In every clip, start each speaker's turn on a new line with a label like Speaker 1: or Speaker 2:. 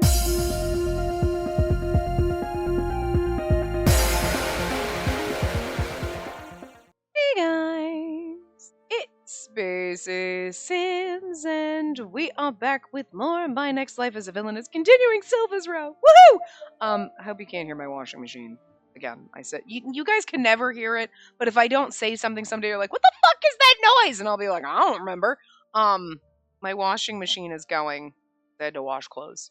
Speaker 1: Hey guys, it's Spacey Sims, and we are back with more My Next Life as a Villainess, continuing Sylva's row. Woohoo! I hope you can't hear my washing machine. Again, I said you guys can never hear it, but if I don't say something someday, you're like, "What the fuck is that noise?" And I'll be like, "I don't remember." My washing machine is going. I had to wash clothes,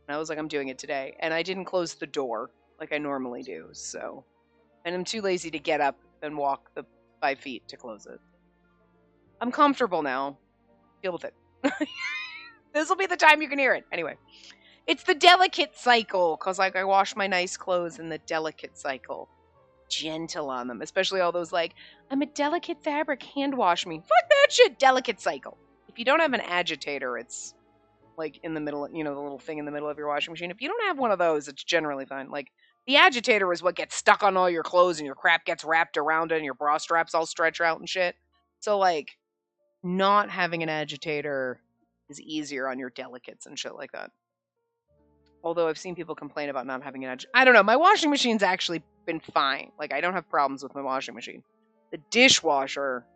Speaker 1: and I was like, "I'm doing it today," and I didn't close the door like I normally do, so. And I'm too lazy to get up and walk the 5 feet to close it. I'm comfortable now. Deal with it. This will be the time you can hear it. Anyway, it's the delicate cycle, because like I wash my nice clothes in the delicate cycle. Gentle on them, especially all those like, I'm a delicate fabric, hand wash me. Fuck that shit, delicate cycle. If you don't have an agitator, it's like in the middle, the little thing in the middle of your washing machine. If you don't have one of those, it's generally fine. Like, the agitator is what gets stuck on all your clothes and your crap gets wrapped around it and your bra straps all stretch out and shit. So, like, not having an agitator is easier on your delicates and shit like that. Although I've seen people complain about not having an agitator. I don't know. My washing machine's actually been fine. Like, I don't have problems with my washing machine. The dishwasher,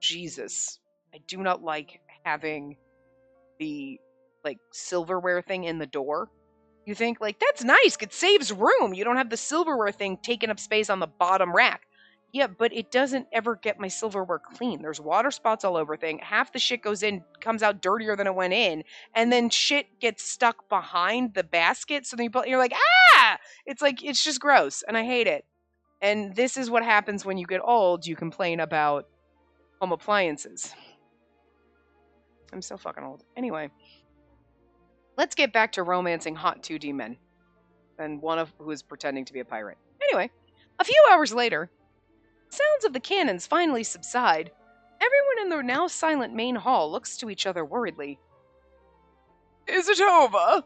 Speaker 1: Jesus. I do not like having the, like, silverware thing in the door. You think, like, that's nice. It saves room. You don't have the silverware thing taking up space on the bottom rack. Yeah, but it doesn't ever get my silverware clean. There's water spots all over thing. Half the shit comes out dirtier than it went in, and then shit gets stuck behind the basket. So then you're like, ah! It's like, it's just gross, and I hate it. And this is what happens when you get old. You complain about home appliances. I'm so fucking old. Anyway, let's get back to romancing hot 2D men, and one of who is pretending to be a pirate. Anyway, a few hours later, sounds of the cannons finally subside. Everyone in the now silent main hall looks to each other worriedly. Is it over?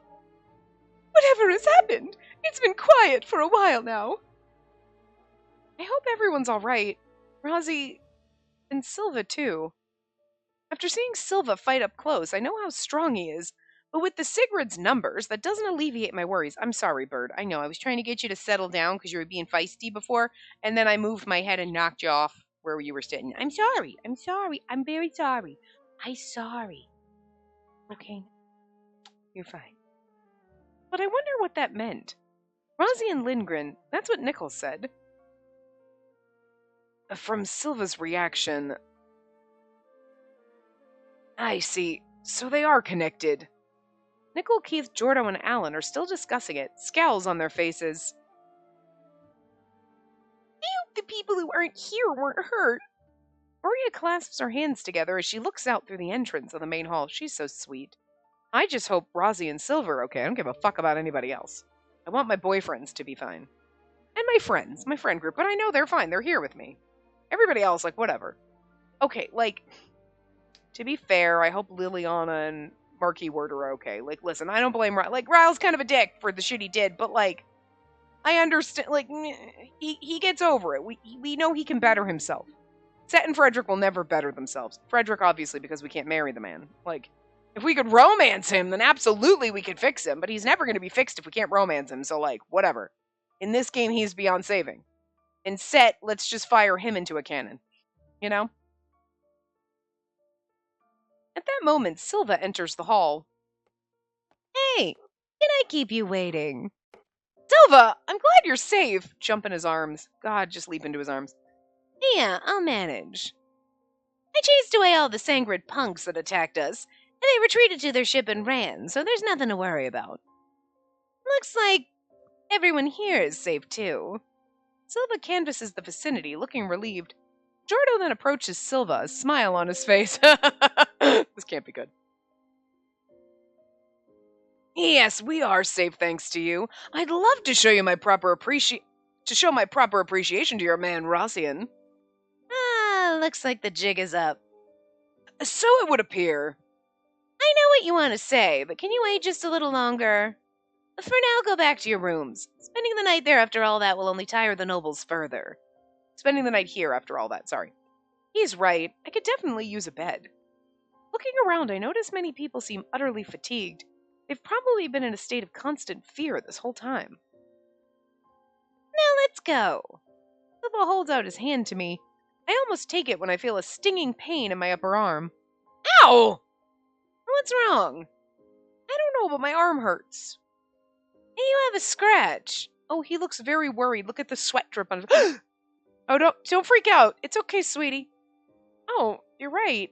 Speaker 1: Whatever has happened? It's been quiet for a while now. I hope everyone's all right. Rosie and Silva, too. After seeing Silva fight up close, I know how strong he is. But with the Sigrid's numbers, that doesn't alleviate my worries. I'm sorry, Bird. I know. I was trying to get you to settle down because you were being feisty before, and then I moved my head and knocked you off where you were sitting. I'm sorry. I'm sorry. I'm very sorry. I'm sorry. Okay. You're fine. But I wonder what that meant. Rosie and Lindgren, that's what Nichols said. From Silva's reaction, I see. So they are connected. Nickel, Keith, Jordo, and Alan are still discussing it, scowls on their faces. I hope the people who aren't here weren't hurt. Maria clasps her hands together as she looks out through the entrance of the main hall. She's so sweet. I just hope Rosie and Silver are okay. I don't give a fuck about anybody else. I want my boyfriends to be fine. And my friends, my friend group, but I know they're fine. They're here with me. Everybody else, like, whatever. Okay, like, to be fair, I hope Liliana and Marky Word are okay. Like, listen, I don't blame Ryle. Like, Ryle's kind of a dick for the shit he did, but, like, I understand. Like, he gets over it. We know he can better himself. Set and Frederick will never better themselves. Frederick, obviously, because we can't marry the man. Like, if we could romance him, then absolutely we could fix him, but he's never going to be fixed if we can't romance him, so, like, whatever. In this game, he's beyond saving. In Set, let's just fire him into a cannon. You know? At that moment, Silva enters the hall. Hey, can I keep you waiting? Silva, I'm glad you're safe. Jump in his arms. God, just leap into his arms. Yeah, I'll manage. I chased away all the Sangrid punks that attacked us, and they retreated to their ship and ran, so there's nothing to worry about. Looks like everyone here is safe, too. Silva canvasses the vicinity, looking relieved. Jordo then approaches Silva, a smile on his face. This can't be good. Yes, we are safe thanks to you. I'd love to show you my proper appreciation to your man, Rossian. Ah, looks like the jig is up. So it would appear. I know what you want to say, but can you wait just a little longer? For now, go back to your rooms. Spending the night there after all that will only tire the nobles further. Spending the night here after all that, sorry. He's right. I could definitely use a bed. Looking around, I notice many people seem utterly fatigued. They've probably been in a state of constant fear this whole time.
Speaker 2: Now let's go.
Speaker 1: Silva holds out his hand to me. I almost take it when I feel a stinging pain in my upper arm. Ow! What's wrong? I don't know, but my arm hurts.
Speaker 2: Hey, you have a scratch.
Speaker 1: Oh, he looks very worried. Look at the sweat drip on his... Oh, don't freak out. It's okay, sweetie. Oh, you're right.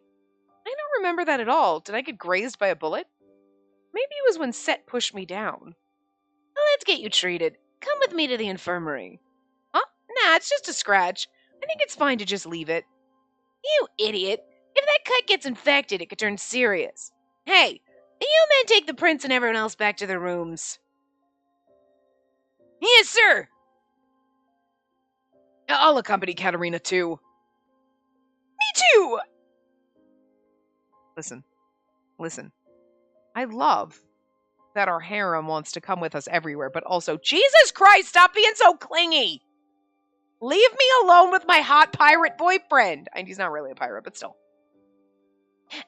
Speaker 1: I don't remember that at all. Did I get grazed by a bullet? Maybe it was when Set pushed me down.
Speaker 2: Well, let's get you treated. Come with me to the infirmary.
Speaker 1: Huh? Nah, it's just a scratch. I think it's fine to just leave it.
Speaker 2: You idiot. If that cut gets infected, it could turn serious. Hey, you men take the prince and everyone else back to their rooms.
Speaker 1: Yes, sir! I'll accompany Katerina, too. Me too! Listen. I love that our harem wants to come with us everywhere, but also, Jesus Christ, stop being so clingy! Leave me alone with my hot pirate boyfriend! And he's not really a pirate, but still.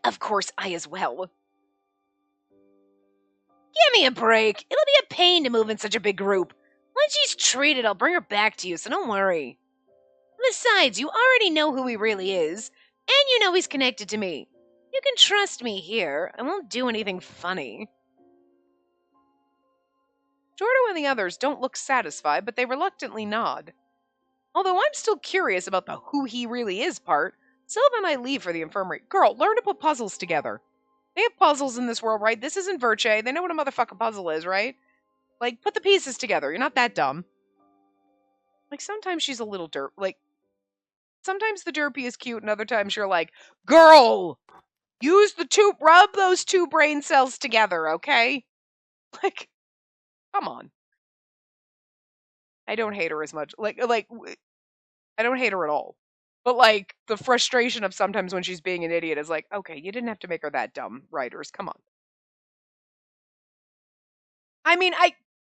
Speaker 1: Of course, I as well.
Speaker 2: Give me a break. It'll be a pain to move in such a big group. Once she's treated, I'll bring her back to you, so don't worry. Besides, you already know who he really is, and you know he's connected to me. You can trust me here. I won't do anything funny.
Speaker 1: Jordo and the others don't look satisfied, but they reluctantly nod. Although I'm still curious about the who he really is part, Silva and I leave for the infirmary. Girl, learn to put puzzles together. They have puzzles in this world, right? This isn't Verche. They know what a motherfucking puzzle is, right? Like, put the pieces together. You're not that dumb. Like, sometimes she's a little derp. Like, sometimes the derpy is cute, and other times you're like, girl, rub those two brain cells together, okay? Like, come on. I don't hate her as much. I don't hate her at all. But, like, the frustration of sometimes when she's being an idiot is like, okay, you didn't have to make her that dumb, writers. Come on. I mean,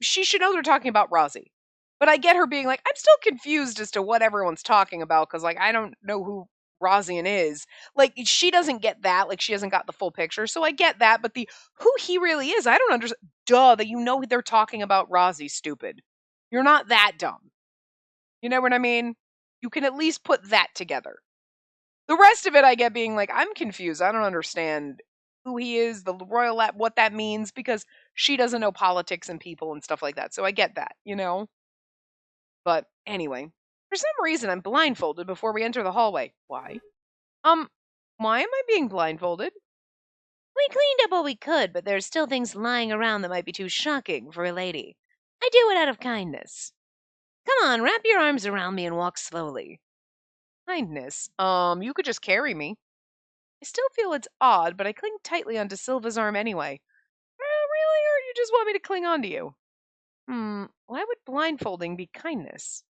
Speaker 1: she should know they're talking about Rozzy. But I get her being like, I'm still confused as to what everyone's talking about, because, like, I don't know who Rozian is. Like, she doesn't get that. Like, she hasn't got the full picture. So I get that. But the who he really is, I don't understand. Duh, that you know they're talking about Rozzy, stupid. You're not that dumb. You know what I mean? You can at least put that together. The rest of it, I get being like, I'm confused. I don't understand who he is, the royal lab, what that means, because she doesn't know politics and people and stuff like that. So I get that, you know? But anyway, for some reason, I'm blindfolded before we enter the hallway. Why? Why am I being blindfolded?
Speaker 2: We cleaned up what we could, but there's still things lying around that might be too shocking for a lady. I do it out of kindness. Come on, wrap your arms around me and walk slowly.
Speaker 1: Kindness. You could just carry me. I still feel it's odd, but I cling tightly onto Silva's arm anyway. Really? Or you just want me to cling onto you? Why would blindfolding be kindness?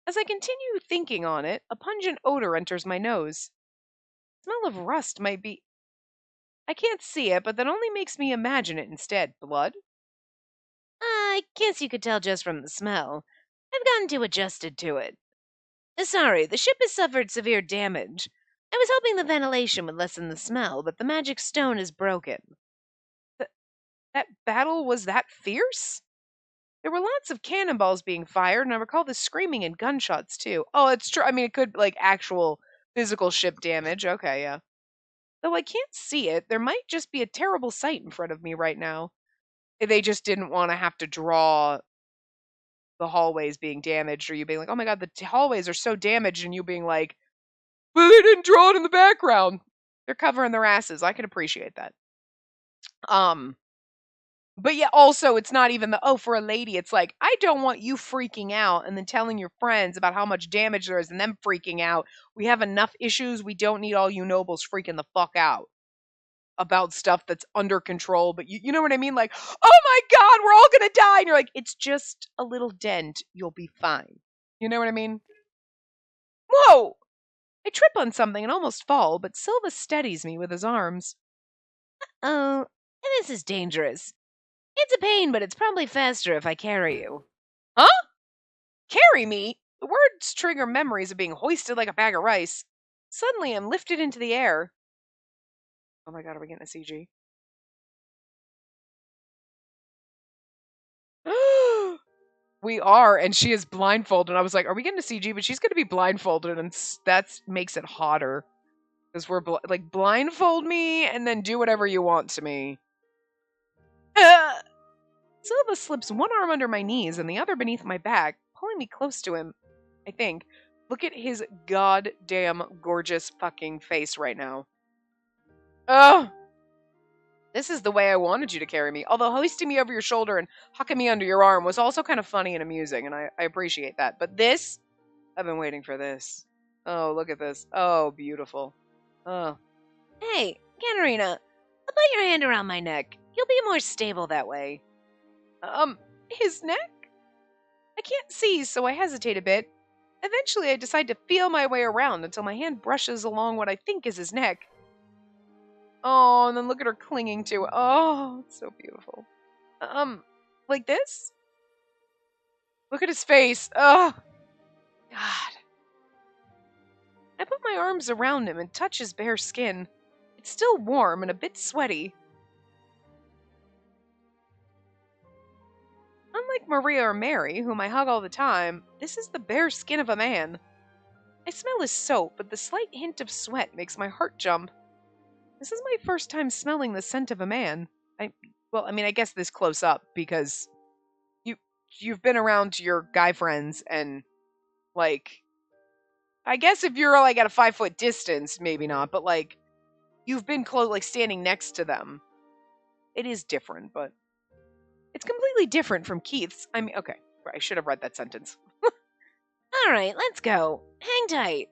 Speaker 1: As I continue thinking on it, a pungent odor enters my nose. The smell of rust might be... I can't see it, but that only makes me imagine it instead. Blood?
Speaker 2: I guess you could tell just from the smell. I've gotten too adjusted to it. Sorry, the ship has suffered severe damage. I was hoping the ventilation would lessen the smell, but the magic stone is broken.
Speaker 1: That battle was that fierce? There were lots of cannonballs being fired, and I recall the screaming and gunshots, too. Oh, it's true. I mean, it could, like, actual physical ship damage. Okay, yeah. Though I can't see it, there might just be a terrible sight in front of me right now. They just didn't want to have to draw the hallways being damaged, or you being like, oh my god, the hallways are so damaged, and you being like, but they didn't draw it in the background. They're covering their asses. I can appreciate that. But yeah, also, it's not even for a lady, it's like, I don't want you freaking out and then telling your friends about how much damage there is and them freaking out. We have enough issues. We don't need all you nobles freaking the fuck out about stuff that's under control. But you know what I mean? Like, oh my god, we're all gonna die. And you're like, it's just a little dent. You'll be fine. You know what I mean? Whoa! I trip on something and almost fall, but Silva steadies me with his arms.
Speaker 2: Oh, this is dangerous. It's a pain, but it's probably faster if I carry you.
Speaker 1: Huh? Carry me? The words trigger memories of being hoisted like a bag of rice. Suddenly, I'm lifted into the air. Oh my god, are we getting a CG? We are, and she is blindfolded. And I was like, are we getting a CG? But she's going to be blindfolded, and that makes it hotter. Because we're like, blindfold me and then do whatever you want to me. Silva slips one arm under my knees and the other beneath my back, pulling me close to him, I think. Look at his goddamn gorgeous fucking face right now. Ugh! This is the way I wanted you to carry me. Although hoisting me over your shoulder and hucking me under your arm was also kind of funny and amusing, and I appreciate that. But this, I've been waiting for this. Oh, look at this. Oh, beautiful. Oh.
Speaker 2: Hey, Katarina, how about your hand around my neck? You'll be more stable that way.
Speaker 1: His neck? I can't see, so I hesitate a bit. Eventually, I decide to feel my way around until my hand brushes along what I think is his neck. Oh, and then look at her clinging to it. Oh, it's so beautiful. Like this? Look at his face. Oh, God. I put my arms around him and touch his bare skin. It's still warm and a bit sweaty. Unlike Maria or Mary, whom I hug all the time, this is the bare skin of a man. I smell his soap, but the slight hint of sweat makes my heart jump. This is my first time smelling the scent of a man. I guess this close up, because you've been around your guy friends, and, like, I guess if you're, like, at a 5-foot distance, maybe not, but, like, you've been close, like, standing next to them. It is different, but it's completely different from Keith's. I mean, okay, I should have read that sentence.
Speaker 2: All right, let's go. Hang tight.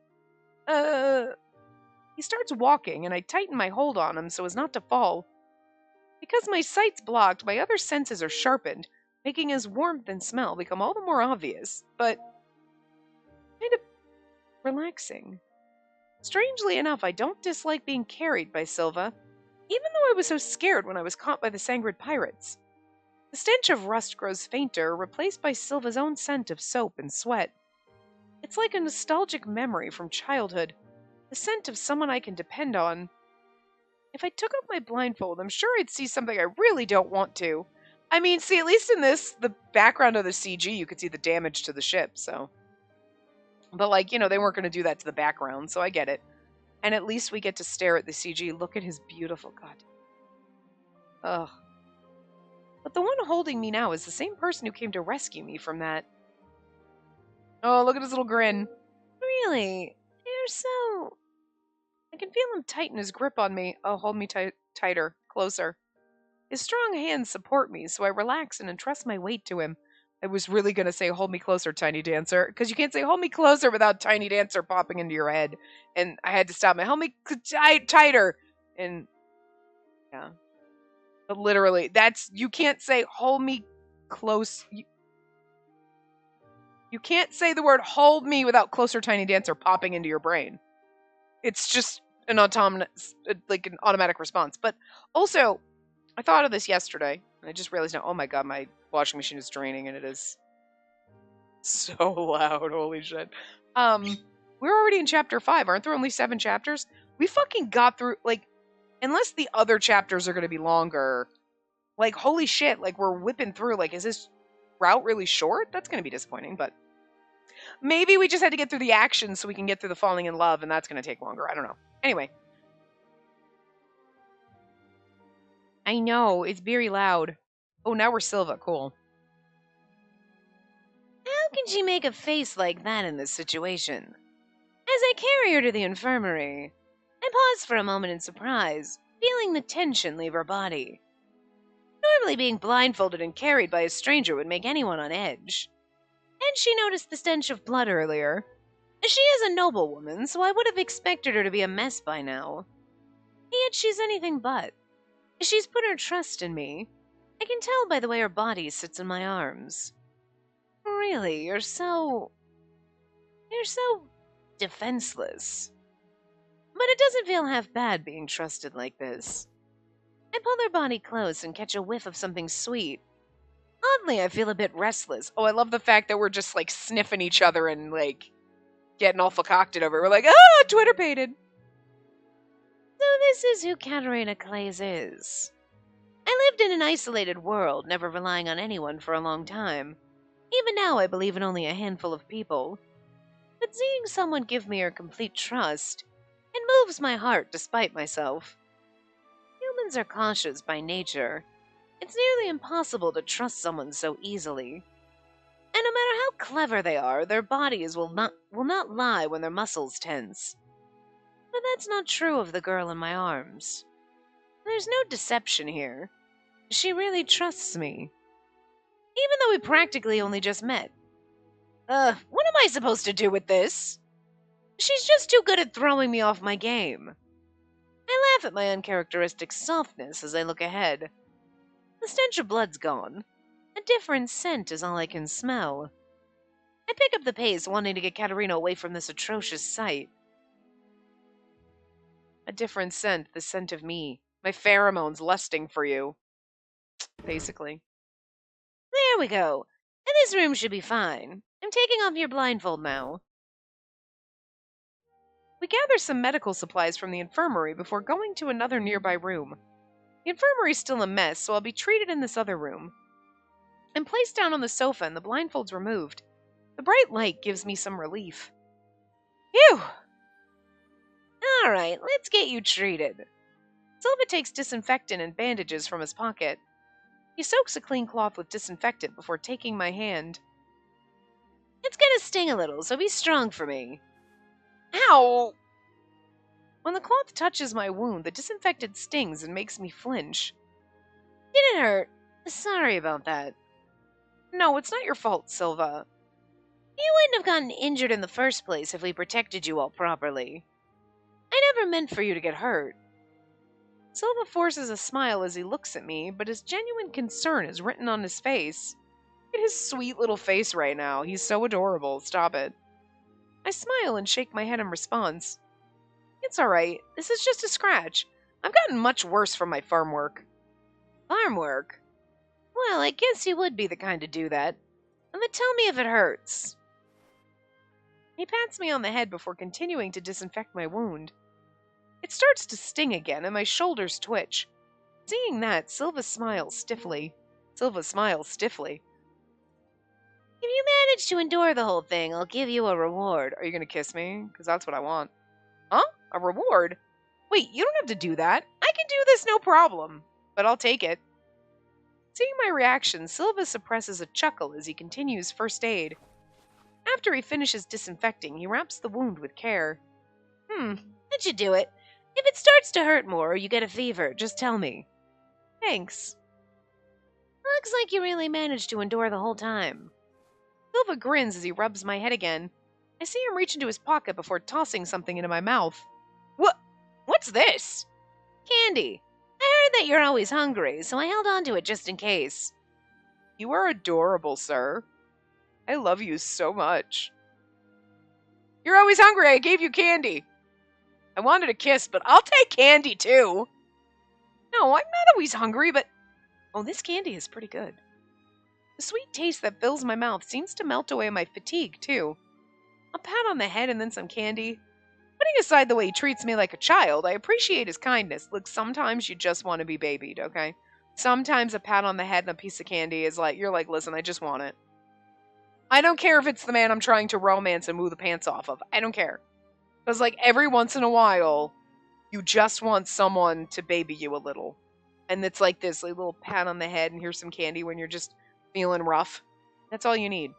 Speaker 1: He starts walking, and I tighten my hold on him so as not to fall. Because my sight's blocked, my other senses are sharpened, making his warmth and smell become all the more obvious, but kind of relaxing. Strangely enough, I don't dislike being carried by Silva, even though I was so scared when I was caught by the Sangrid pirates. The stench of rust grows fainter, replaced by Silva's own scent of soap and sweat. It's like a nostalgic memory from childhood, the scent of someone I can depend on. If I took off my blindfold, I'm sure I'd see something I really don't want to. I mean, see, at least in this, the background of the CG, you could see the damage to the ship, so. But, like, they weren't going to do that to the background, so I get it. And at least we get to stare at the CG. Look at his beautiful, God. Ugh. But the one holding me now is the same person who came to rescue me from that. Oh, look at his little grin.
Speaker 2: Really? You're so...
Speaker 1: I can feel him tighten his grip on me. Oh, hold me tighter, closer. His strong hands support me, so I relax and entrust my weight to him. I was really going to say, hold me closer, Tiny Dancer, because you can't say, hold me closer without Tiny Dancer popping into your head. And I had to stop my, hold me tighter. And, yeah. But literally, you can't say, hold me close. You can't say the word hold me without closer Tiny Dancer popping into your brain. It's just an automatic response. But also, I thought of this yesterday, and I just realized now, oh my god, my washing machine is draining, and it is so loud. Holy shit. We're already in chapter 5. Aren't there only 7 chapters? We fucking got through, like, unless the other chapters are going to be longer, like, holy shit, like, we're whipping through. Like, is this route really short? That's going to be disappointing, but maybe we just had to get through the action so we can get through the falling in love, and that's going to take longer. I don't know. Anyway. I know, it's very loud. Oh, now we're Silva. Cool.
Speaker 2: How can she make a face like that in this situation? As I carry her to the infirmary, I pause for a moment in surprise, feeling the tension leave her body. Normally being blindfolded and carried by a stranger would make anyone on edge. And she noticed the stench of blood earlier. She is a noblewoman, so I would have expected her to be a mess by now. Yet she's anything but. She's put her trust in me. I can tell by the way her body sits in my arms. Really, you're so defenseless. But it doesn't feel half bad being trusted like this. I pull her body close and catch a whiff of something sweet. Oddly, I feel a bit restless.
Speaker 1: Oh, I love the fact that we're just, like, sniffing each other and, like, getting all concocted over it. We're like, ah, Twitter pated.
Speaker 2: So this is who Katarina Clays is. I lived in an isolated world, never relying on anyone for a long time. Even now, I believe in only a handful of people. But seeing someone give me her complete trust, it moves my heart despite myself. Humans are cautious by nature. It's nearly impossible to trust someone so easily. And no matter how clever they are, their bodies will not lie when their muscles tense. But that's not true of the girl in my arms. There's no deception here. She really trusts me, even though we practically only just met. What am I supposed to do with this? She's just too good at throwing me off my game. I laugh at my uncharacteristic softness as I look ahead. The stench of blood's gone. A different scent is all I can smell. I pick up the pace, wanting to get Katerina away from this atrocious sight.
Speaker 1: A different scent, the scent of me. My pheromones lusting for you. Basically.
Speaker 2: There we go. And this room should be fine. I'm taking off your blindfold now.
Speaker 1: We gather some medical supplies from the infirmary before going to another nearby room. The infirmary's still a mess, so I'll be treated in this other room. I'm placed down on the sofa and the blindfold's removed. The bright light gives me some relief. Phew!
Speaker 2: Alright, let's get you treated.
Speaker 1: Silva takes disinfectant and bandages from his pocket. He soaks a clean cloth with disinfectant before taking my hand.
Speaker 2: It's gonna sting a little, so be strong for me.
Speaker 1: Ow! When the cloth touches my wound, the disinfectant stings and makes me flinch.
Speaker 2: Did it hurt? Sorry about that.
Speaker 1: No, it's not your fault, Silva.
Speaker 2: You wouldn't have gotten injured in the first place if we protected you all properly. I never meant for you to get hurt.
Speaker 1: Silva forces a smile as he looks at me, but his genuine concern is written on his face. Look at his sweet little face right now. He's so adorable. Stop it. I smile and shake my head in response. It's alright. This is just a scratch. I've gotten much worse from my farm work.
Speaker 2: Farm work? Well, I guess you would be the kind to do that. But tell me if it hurts.
Speaker 1: He pats me on the head before continuing to disinfect my wound. It starts to sting again, and my shoulders twitch. Seeing that, Silva smiles stiffly. If
Speaker 2: you manage to endure the whole thing, I'll give you a reward.
Speaker 1: Are you going to kiss me? Because that's what I want. Huh? A reward? Wait, you don't have to do that. I can do this no problem. But I'll take it. Seeing my reaction, Silva suppresses a chuckle as he continues first aid. After he finishes disinfecting, he wraps the wound with care.
Speaker 2: That should do it. If it starts to hurt more or you get a fever, just tell me.
Speaker 1: Thanks.
Speaker 2: Looks like you really managed to endure the whole time.
Speaker 1: Silva grins as he rubs my head again. I see him reach into his pocket before tossing something into my mouth. What's this?
Speaker 2: Candy. I heard that you're always hungry, so I held on to it just in case.
Speaker 1: You are adorable, sir. I love you so much. You're always hungry. I gave you candy. I wanted a kiss, but I'll take candy too. No, I'm not always hungry, but... Oh, this candy is pretty good. The sweet taste that fills my mouth seems to melt away my fatigue, too. A pat on the head and then some candy. Putting aside the way he treats me like a child, I appreciate his kindness. Look, sometimes you just want to be babied, okay? Sometimes a pat on the head and a piece of candy is like, you're like, listen, I just want it. I don't care if it's the man I'm trying to romance and woo the pants off of. I don't care. Because, like, every once in a while, you just want someone to baby you a little. And it's like this, like, little pat on the head and here's some candy when you're just feeling rough. That's all you need.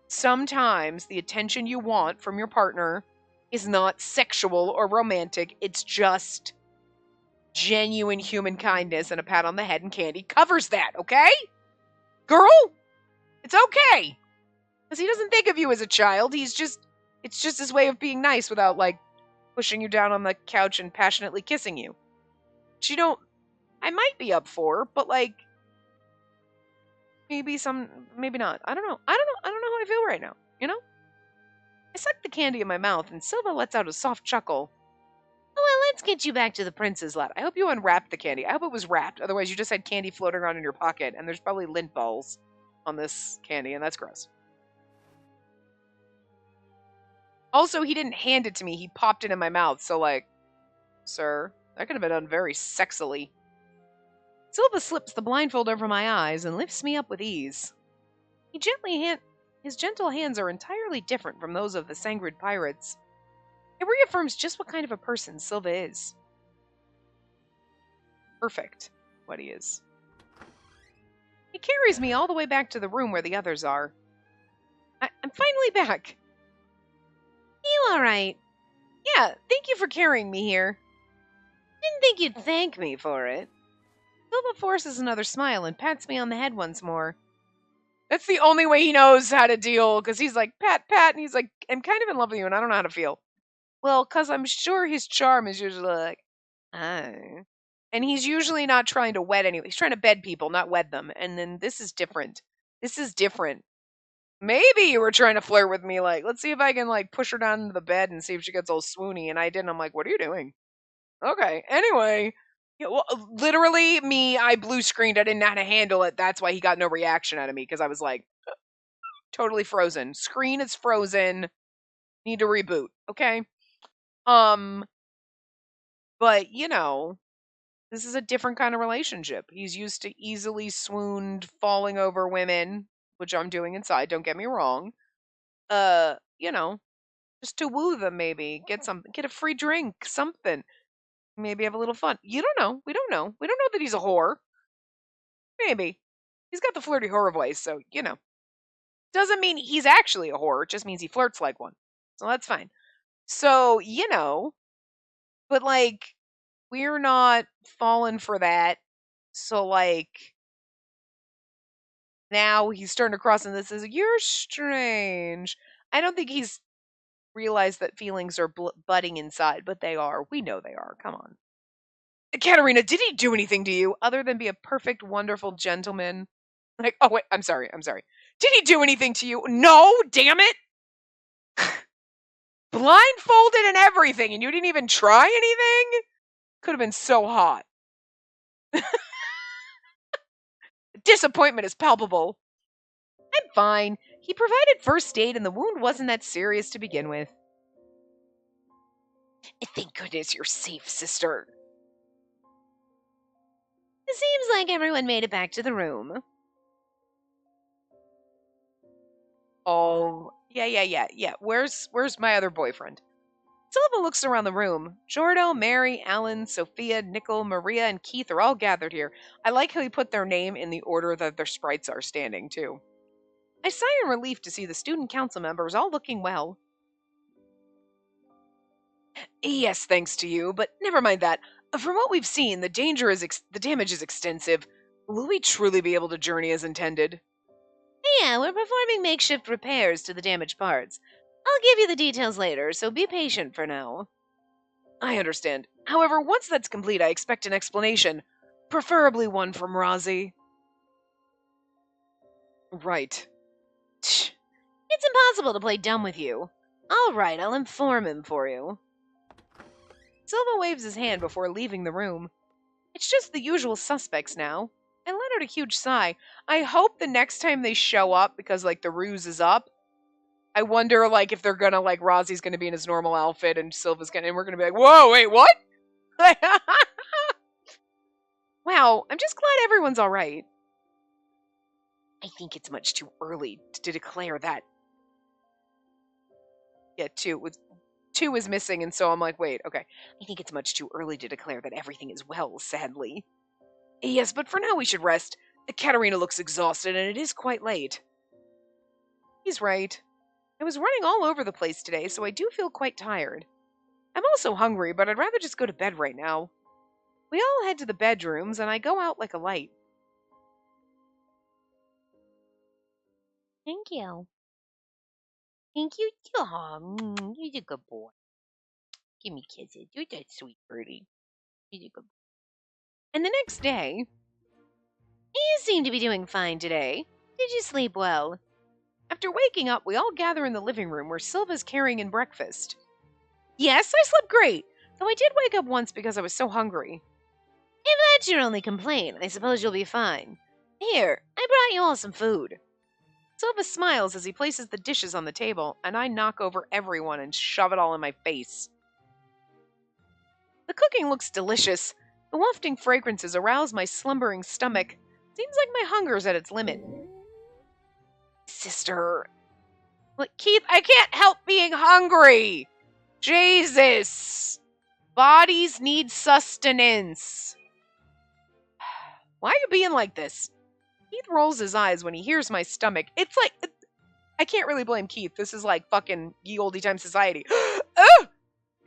Speaker 1: Sometimes the attention you want from your partner is not sexual or romantic. It's just genuine human kindness, and a pat on the head and candy covers that, okay? Girl, it's okay. Because he doesn't think of you as a child. It's just his way of being nice without, like, pushing you down on the couch and passionately kissing you. Which I might be up for, but, like, maybe not. I don't know. I don't know how I feel right now, you know? I suck the candy in my mouth, and Silva lets out a soft chuckle.
Speaker 2: Oh, well, let's get you back to the prince's lap.
Speaker 1: I hope you unwrapped the candy. I hope it was wrapped. Otherwise, you just had candy floating around in your pocket, and there's probably lint balls on this candy, and that's gross. Also, he didn't hand it to me. He popped it in my mouth, so, like, sir, that could have been done very sexily. Silva slips the blindfold over my eyes and lifts me up with ease. His gentle hands are entirely different from those of the sanguine pirates. It reaffirms just what kind of a person Silva is. Perfect, what he is. He carries me all the way back to the room where the others are. I'm finally back.
Speaker 2: You alright?
Speaker 1: Yeah, thank you for carrying me here.
Speaker 2: Didn't think you'd thank me for it.
Speaker 1: Silva forces another smile and pats me on the head once more. That's the only way he knows how to deal, because he's like, pat, and he's like, I'm kind of in love with you, and I don't know how to feel. Well, because I'm sure his charm is usually like, oh. And he's usually not trying to wed anyone. He's trying to bed people, not wed them. And then this is different. This is different. Maybe you were trying to flirt with me, like, let's see if I can, like, push her down into the bed and see if she gets all swoony. And I didn't. I'm like, what are you doing? Okay. Anyway. Yeah, well, literally, I blue screened. I didn't know how to handle it. That's why he got no reaction out of me, because I was like, totally frozen. Screen is frozen. Need to reboot. Okay. But, this is a different kind of relationship. He's used to easily swooned, falling over women, which I'm doing inside, don't get me wrong. You know, just to woo them maybe, get a free drink, something. Maybe have a little fun. You don't know. We don't know. We don't know that he's a whore. Maybe. He's got the flirty whore voice, so, Doesn't mean he's actually a whore, it just means he flirts like one. So that's fine. So, but like, we're not falling for that. So, like, now he's starting to cross and this is, you're strange. I don't think he's realized that feelings are budding inside, but they are. We know they are. Come on. Katerina, did he do anything to you other than be a perfect, wonderful gentleman? Like, oh, wait, I'm sorry. Did he do anything to you? No, damn it. Blindfolded and everything, and you didn't even try anything? Could have been so hot. Disappointment is palpable. I'm fine. He provided first aid and the wound wasn't that serious to begin with. Thank goodness you're safe, sister.
Speaker 2: It seems like everyone made it back to the room.
Speaker 1: Oh, yeah. Where's my other boyfriend? Silva looks around the room. Jordo, Mary, Alan, Sophia, Nicole, Maria, and Keith are all gathered here. I like how he put their name in the order that their sprites are standing, too. I sigh in relief to see the student council members all looking well. Yes, thanks to you, but never mind that. From what we've seen, the damage is extensive. Will we truly be able to journey as intended?
Speaker 2: Yeah, we're performing makeshift repairs to the damaged parts. I'll give you the details later, so be patient for now.
Speaker 1: I understand. However, once that's complete, I expect an explanation. Preferably one from Razi. Right.
Speaker 2: It's impossible to play dumb with you. All right, I'll inform him for you.
Speaker 1: Silva waves his hand before leaving the room. It's just the usual suspects now. I let out a huge sigh. I hope the next time they show up, because, like, the ruse is up, I wonder, like, if they're gonna, like, Razi's gonna be in his normal outfit and Silva's gonna, and we're gonna be like, whoa, wait, what? Wow, I'm just glad everyone's alright. I think it's much too early to declare that. Yeah, two is missing, and so I'm like, wait, okay. I think it's much too early to declare that everything is well, sadly. Yes, but for now we should rest. Katerina looks exhausted, and it is quite late. He's right. I was running all over the place today, so I do feel quite tired. I'm also hungry, but I'd rather just go to bed right now. We all head to the bedrooms, and I go out like a light.
Speaker 2: Thank you. Thank you. Aw, you're a good boy. Give me kisses. You're that sweet birdie. You're a good boy.
Speaker 1: And the next day...
Speaker 2: You seem to be doing fine today. Did you sleep well?
Speaker 1: After waking up, we all gather in the living room where Silva's carrying in breakfast. Yes, I slept great, though I did wake up once because I was so hungry.
Speaker 2: If that's your only complaint, I suppose you'll be fine. Here, I brought you all some food.
Speaker 1: Silva smiles as he places the dishes on the table, and I knock over everyone and shove it all in my face. The cooking looks delicious. The wafting fragrances arouse my slumbering stomach. Seems like my hunger's at its limit.
Speaker 2: sister.
Speaker 1: Look, Keith, I can't help being hungry. Jesus. Bodies need sustenance. Why are you being like this? Keith rolls his eyes when he hears my stomach. It's like, I can't really blame Keith. This is like fucking ye olde time society. Oh,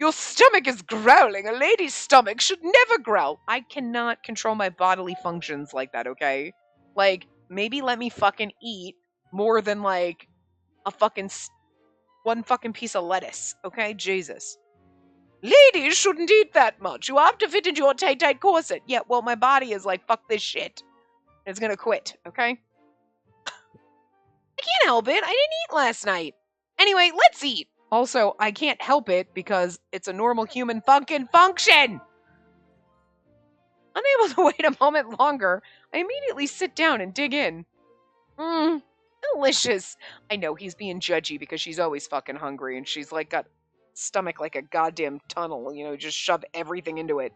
Speaker 1: your stomach is growling. A lady's stomach should never growl. I cannot control my bodily functions like that, okay? Like, maybe let me fucking eat more than like a fucking one fucking piece of lettuce, okay? Jesus. Ladies shouldn't eat that much. You have to fit into your tight corset. Yeah, well, my body is like, fuck this shit. It's gonna quit, okay? I can't help it. I didn't eat last night. Anyway, let's eat. Also, I can't help it because it's a normal human fucking function. Unable to wait a moment longer, I immediately sit down and dig in. Delicious. I know he's being judgy because she's always fucking hungry and she's like got stomach like a goddamn tunnel, you know, just shove everything into it.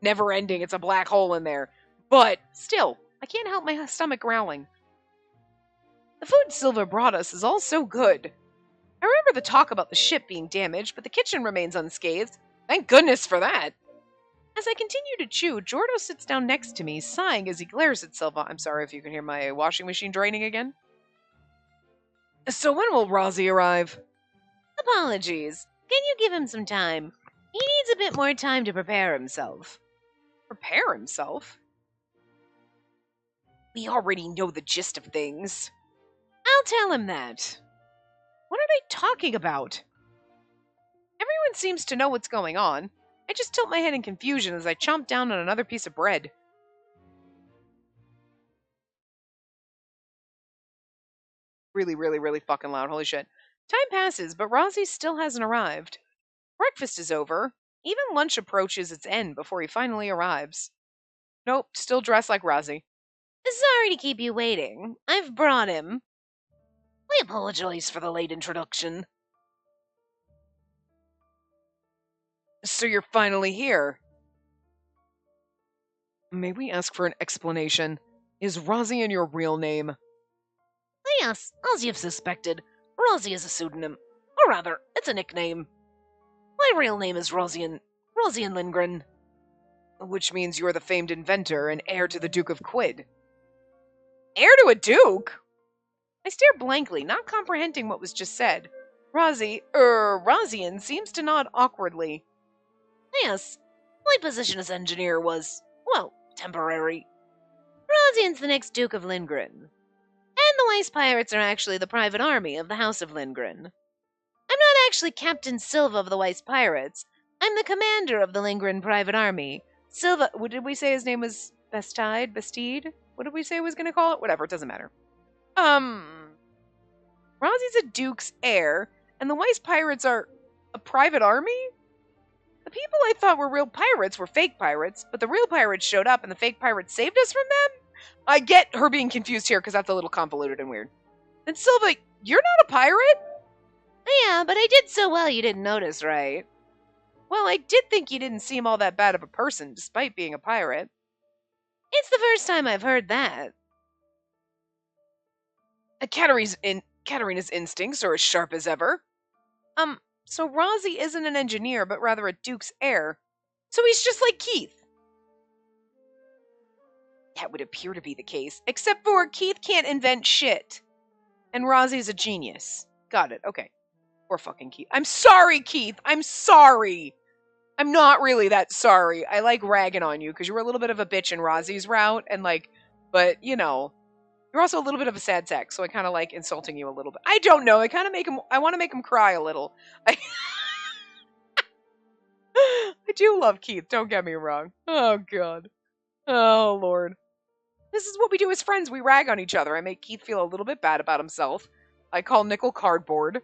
Speaker 1: Never ending, it's a black hole in there. But still, I can't help my stomach growling. The food Silva brought us is all so good. I remember the talk about the ship being damaged, but the kitchen remains unscathed. Thank goodness for that. As I continue to chew, Jordo sits down next to me, sighing as he glares at Silva. I'm sorry if you can hear my washing machine draining again. So when will Rozzy arrive?
Speaker 2: Apologies. Can you give him some time? He needs a bit more time to prepare himself.
Speaker 1: Prepare himself? We already know the gist of things.
Speaker 2: I'll tell him that.
Speaker 1: What are they talking about? Everyone seems to know what's going on. I just tilt my head in confusion as I chomp down on another piece of bread. Really, really, really fucking loud. Holy shit. Time passes, but Rozzy still hasn't arrived. Breakfast is over. Even lunch approaches its end before he finally arrives. Nope, still dressed like Rozzy.
Speaker 2: Sorry to keep you waiting. I've brought him.
Speaker 1: I apologize for the late introduction. So you're finally here. May we ask for an explanation? Is Rozzy your real name?
Speaker 2: Yes, as you've suspected, Rozzy is a pseudonym. Or rather, it's a nickname. My real name is Rosian Lindgren.
Speaker 1: Which means you're the famed inventor and heir to the Duke of Quid. Heir to a duke? I stare blankly, not comprehending what was just said. Rosian seems to nod awkwardly.
Speaker 2: Yes, my position as engineer was, well, temporary. Rosian's the next Duke of Lindgren. And the Weiss Pirates are actually the private army of the House of Lindgren. I'm not actually Captain Silva of the Weiss Pirates. I'm the commander of the Lindgren private army. Silva,
Speaker 1: what did we say his name was? Bastide? What did we say I was going to call it? Whatever, it doesn't matter. Rozzy's a duke's heir, and the Weiss Pirates are a private army? The people I thought were real pirates were fake pirates, but the real pirates showed up and the fake pirates saved us from them? I get her being confused here because that's a little convoluted and weird. And Silva, you're not a pirate?
Speaker 2: Yeah, but I did so well you didn't notice, right?
Speaker 1: Well, I did think you didn't seem all that bad of a person, despite being a pirate.
Speaker 2: It's the first time I've heard that.
Speaker 1: Katerina's instincts are as sharp as ever. So Rozzy isn't an engineer, but rather a duke's heir. So he's just like Keith. That would appear to be the case, except for Keith can't invent shit. And Rozzy's a genius. Got it, okay. Poor fucking Keith. I'm sorry, Keith! I'm sorry! I'm not really that sorry. I like ragging on you, because you were a little bit of a bitch in Rozzy's route, and like, but, you know, you're also a little bit of a sad sack, so I kind of like insulting you a little bit. I don't know, I kind of make him, I want to make him cry a little. I do love Keith, don't get me wrong. Oh, God. Oh, Lord. This is what we do as friends. We rag on each other. I make Keith feel a little bit bad about himself. I call Nickel cardboard.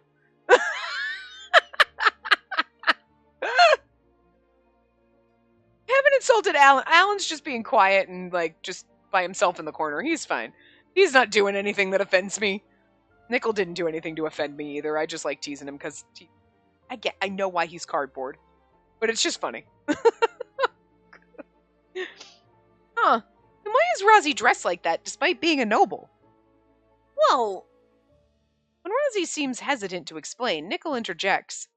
Speaker 1: Haven't insulted Alan. Alan's just being quiet and like just by himself in the corner. He's fine. He's not doing anything that offends me. Nickel didn't do anything to offend me either. I just like teasing him because I know why he's cardboard, but it's just funny. Huh. And why is Rozzy dressed like that, despite being a noble?
Speaker 2: Whoa.
Speaker 1: Ronzi seems hesitant to explain, Nickel interjects.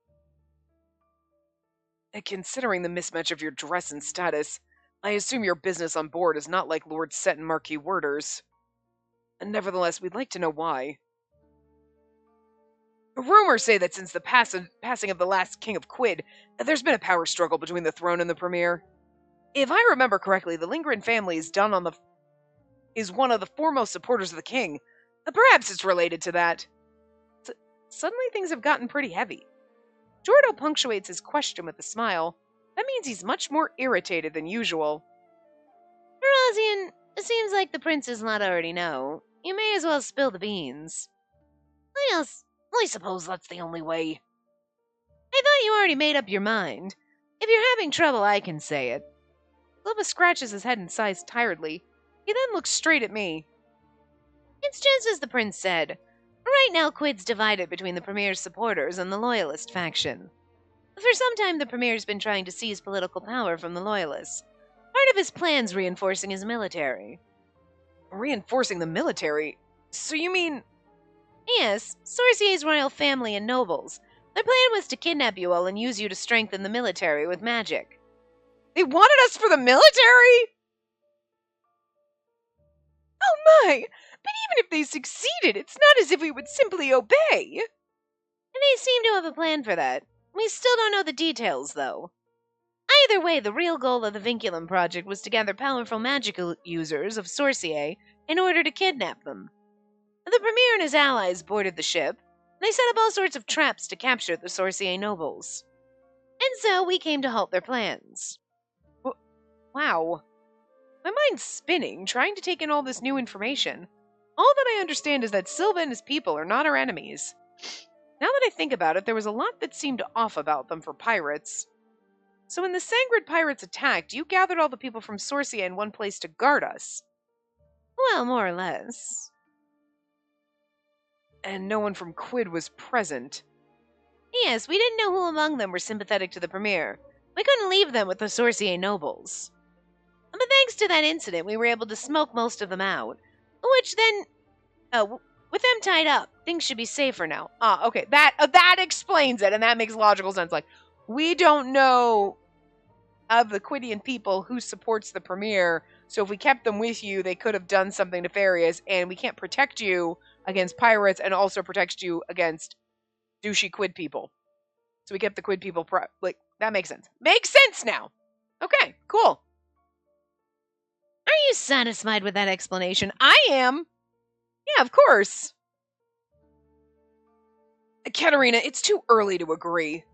Speaker 1: Considering the mismatch of your dress and status, I assume your business on board is not like Lord Set and Marquis Werder's. And nevertheless, we'd like to know why. Rumors say that since the passing of the last King of Quid, there's been a power struggle between the throne and the Premier. If I remember correctly, the Lindgren family is one of the foremost supporters of the king. Perhaps it's related to that. Suddenly things have gotten pretty heavy. Jordo punctuates his question with a smile. That means he's much more irritated than usual.
Speaker 2: Rosian, it seems like the princes not already know. You may as well spill the beans. Yes, I suppose that's the only way. I thought you already made up your mind. If you're having trouble, I can say it.
Speaker 1: Silva scratches his head and sighs tiredly. He then looks straight at me.
Speaker 2: It's just as the prince said. Right now, Quid's divided between the Premier's supporters and the Loyalist faction. For some time, the Premier's been trying to seize political power from the Loyalists. Part of his plan's reinforcing his military.
Speaker 1: Reinforcing the military? So you mean...
Speaker 2: Yes, Sorcier's royal family and nobles. Their plan was to kidnap you all and use you to strengthen the military with magic.
Speaker 1: They wanted us for the military? Oh my! But even if they succeeded, it's not as if we would simply obey.
Speaker 2: They seem to have a plan for that. We still don't know the details, though. Either way, the real goal of the Vinculum Project was to gather powerful magical users of Sorcier in order to kidnap them. The Premier and his allies boarded the ship. They set up all sorts of traps to capture the Sorcier nobles. And so we came to halt their plans.
Speaker 1: Wow. My mind's spinning, trying to take in all this new information. All that I understand is that Silva and his people are not our enemies. Now that I think about it, there was a lot that seemed off about them for pirates. So when the Sangrid pirates attacked, you gathered all the people from Sorcia in one place to guard us.
Speaker 2: Well, more or less.
Speaker 1: And no one from Quid was present.
Speaker 2: Yes, we didn't know who among them were sympathetic to the Premier. We couldn't leave them with the Sorcier nobles. But thanks to that incident, we were able to smoke most of them out. Which then... with them tied up, things should be safer now.
Speaker 1: Okay, that explains it, and that makes logical sense. Like, we don't know of the Quidian people who supports the Premier, so if we kept them with you, they could have done something nefarious, and we can't protect you against pirates and also protect you against douchey Quid people. So we kept the Quid people, that makes sense. Makes sense now! Okay, cool.
Speaker 2: Are you satisfied with that explanation?
Speaker 1: I am! Yeah, of course. Katerina, it's too early to agree.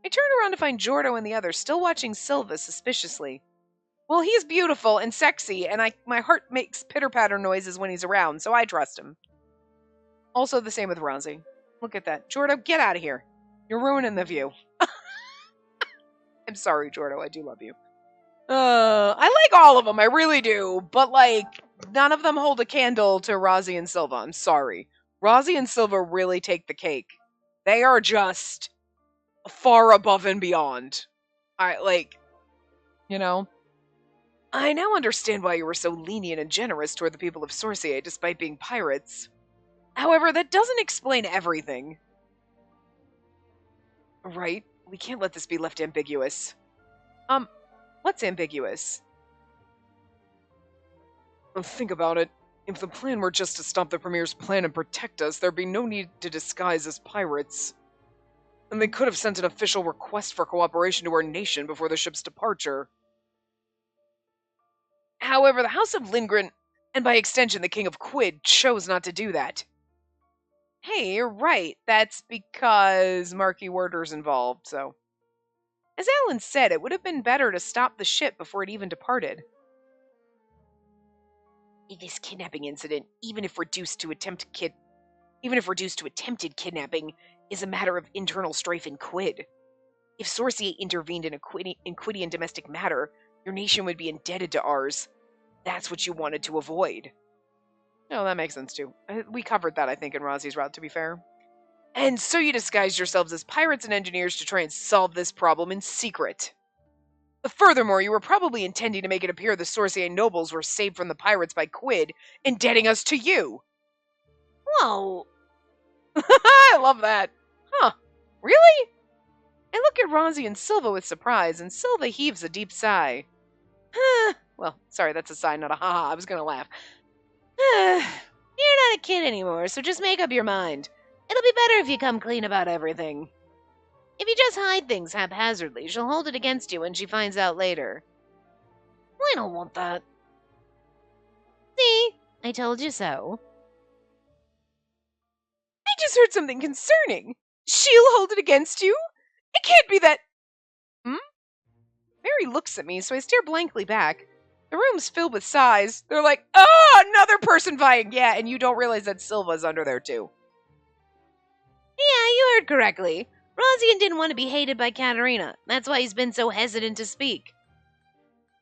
Speaker 1: I turn around to find Jordo and the others still watching Silva suspiciously. Well, he's beautiful and sexy, and my heart makes pitter-patter noises when he's around, so I trust him. Also the same with Ronzi. Look at that. Jordo, get out of here. You're ruining the view. I'm sorry, Jordo. I do love you. I like all of them. I really do. But, none of them hold a candle to Rozzy and Silva. I'm sorry. Rozzy and Silva really take the cake. They are just far above and beyond. I now understand why you were so lenient and generous toward the people of Sorcier despite being pirates. However, that doesn't explain everything. Right? We can't let this be left ambiguous. What's ambiguous? Well, think about it. If the plan were just to stop the Premier's plan and protect us, there'd be no need to disguise as pirates. And they could have sent an official request for cooperation to our nation before the ship's departure. However, the House of Lindgren, and by extension the King of Quid, chose not to do that. Hey, you're right. That's because Marquis Werder's involved, so... As Alan said, it would have been better to stop the ship before it even departed. This kidnapping incident, even if reduced to attempted kidnapping, is a matter of internal strife in Quid. If Sorcier intervened in Quidian domestic matter, your nation would be indebted to ours. That's what you wanted to avoid. No, that makes sense too. We covered that, I think, in Rozzy's route, to be fair. And so you disguised yourselves as pirates and engineers to try and solve this problem in secret. Furthermore, you were probably intending to make it appear the Sorcier nobles were saved from the pirates by Quid, indebting us to you.
Speaker 2: Whoa.
Speaker 1: I love that. Huh. Really? I look at Ronzi and Silva with surprise, and Silva heaves a deep sigh. Well, sorry, that's a sigh, not a ha-ha. I was gonna laugh.
Speaker 2: You're not a kid anymore, so just make up your mind. It'll be better if you come clean about everything. If you just hide things haphazardly, she'll hold it against you when she finds out later. I don't want that. See? I told you so.
Speaker 1: I just heard something concerning. She'll hold it against you? It can't be that... Mary looks at me, so I stare blankly back. The room's filled with sighs. They're like, oh, another person vying. Yeah, and you don't realize that Silva's under there, too.
Speaker 2: Yeah, you heard correctly. Rosian didn't want to be hated by Katerina. That's why he's been so hesitant to speak.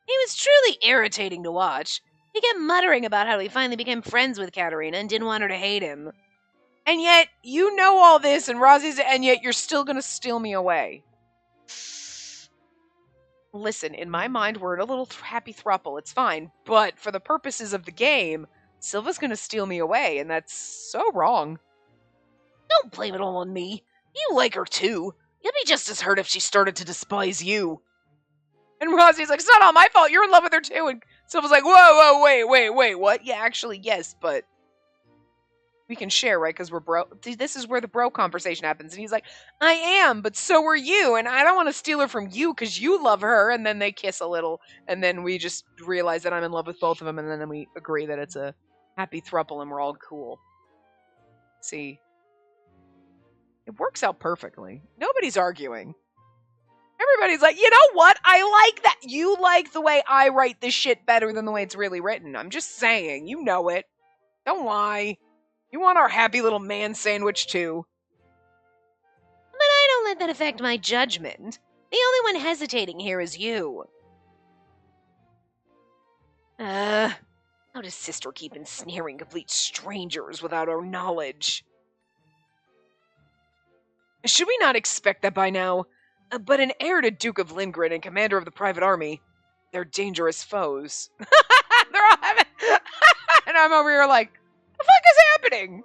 Speaker 2: He was truly irritating to watch. He kept muttering about how he finally became friends with Katerina and didn't want her to hate him.
Speaker 1: And yet, you know all this, and yet you're still gonna steal me away. Listen, in my mind, we're in a little happy throuple. It's fine. But for the purposes of the game, Silva's gonna steal me away, and that's so wrong.
Speaker 2: Don't blame it all on me. You like her too. You'd be just as hurt if she started to despise you.
Speaker 1: And Rosie's like, it's not all my fault. You're in love with her too. And Silva's like, whoa, wait, what? Yeah, actually, yes, but we can share, right? Because we're bro. This is where the bro conversation happens. And he's like, I am, but so are you. And I don't want to steal her from you because you love her. And then they kiss a little. And then we just realize that I'm in love with both of them. And then we agree that it's a happy throuple and we're all cool. See? It works out perfectly. Nobody's arguing. Everybody's like, you know what? I like that. You like the way I write this shit better than the way it's really written. I'm just saying. You know it. Don't lie. You want our happy little man sandwich too.
Speaker 2: But I don't let that affect my judgment. The only one hesitating here is you. How does sister keep ensnaring complete strangers without our knowledge?
Speaker 1: Should we not expect that by now? But an heir to Duke of Lindgren and commander of the private army, they're dangerous foes. They're all having... And I'm over here like, the fuck is happening?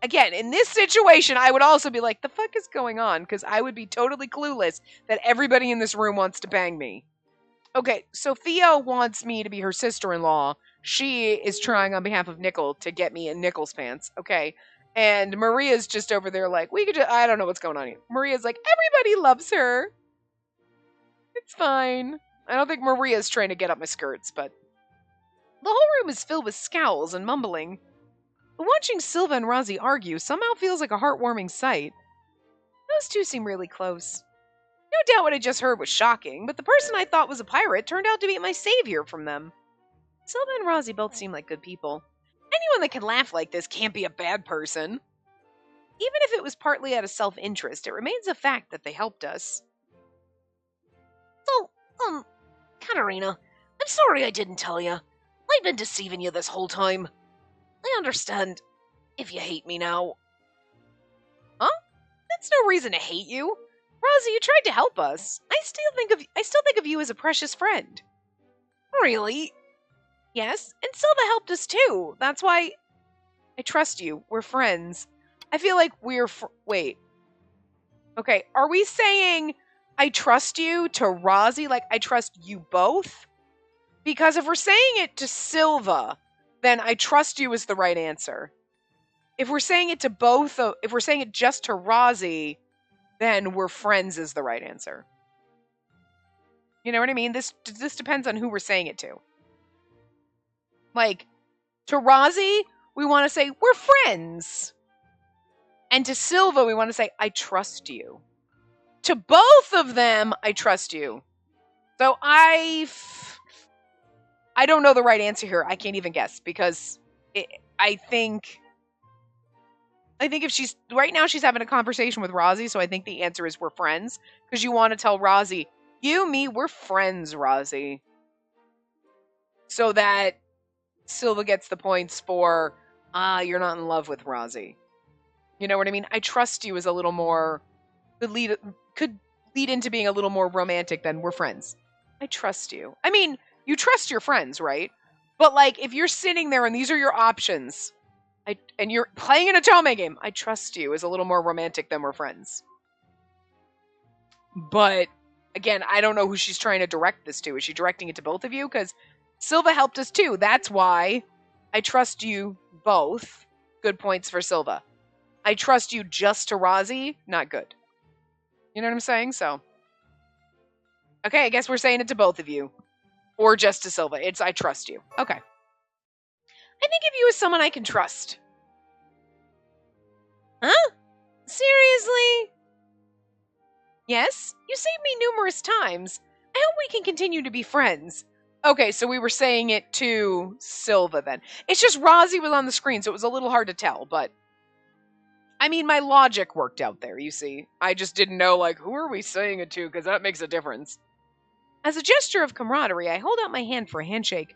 Speaker 1: Again, in this situation, I would also be like, the fuck is going on? Because I would be totally clueless that everybody in this room wants to bang me. Okay, Sophia wants me to be her sister-in-law. She is trying on behalf of Nickel to get me in Nickel's pants. Okay. And Maria's just over there like, I don't know what's going on here. Maria's like, everybody loves her. It's fine. I don't think Maria's trying to get up my skirts, but... The whole room is filled with scowls and mumbling. But watching Silva and Rozzy argue somehow feels like a heartwarming sight. Those two seem really close. No doubt what I just heard was shocking, but the person I thought was a pirate turned out to be my savior from them. Silva and Rozzy both seem like good people. Anyone that can laugh like this can't be a bad person. Even if it was partly out of self-interest, it remains a fact that they helped us.
Speaker 2: So, Katerina, I'm sorry I didn't tell you. I've been deceiving you this whole time. I understand if you hate me now.
Speaker 1: Huh? That's no reason to hate you. Rozzy, you tried to help us. I still think of you as a precious friend.
Speaker 2: Really?
Speaker 1: Yes, and Silva helped us too. That's why I trust you. We're friends. I feel like wait. Okay, are we saying I trust you to Rozzy like I trust you both? Because if we're saying it to Silva, then I trust you is the right answer. If we're saying it to both, if we're saying it just to Rozzy, then we're friends is the right answer. You know what I mean? This depends on who we're saying it to. Like, to Rozzy, we want to say, we're friends. And to Silva, we want to say, I trust you. To both of them, I trust you. So I don't know the right answer here. I can't even guess because I think if she's, right now she's having a conversation with Rozzy, so I think the answer is we're friends. Because you want to tell Rozzy, me, we're friends, Rozzy. So that Silva gets the points for, you're not in love with Rozzy. You know what I mean? I trust you is a little more, could lead into being a little more romantic than we're friends. I trust you. I mean, you trust your friends, right? But like, if you're sitting there and these are your options, And you're playing an Otome game. I trust you is a little more romantic than we're friends. But again, I don't know who she's trying to direct this to. Is she directing it to both of you? Because Silva helped us too. That's why I trust you both. Good points for Silva. I trust you just to Razi. Not good. You know what I'm saying? So, okay, I guess we're saying it to both of you. Or just to Silva. It's I trust you. Okay. I think of you as someone I can trust. Huh? Seriously? Yes? You saved me numerous times. I hope we can continue to be friends. Okay, so we were saying it to Silva then. It's just Razi was on the screen, so it was a little hard to tell, but I mean, my logic worked out there, you see. I just didn't know, like, who are we saying it to, because that makes a difference. As a gesture of camaraderie, I hold out my hand for a handshake.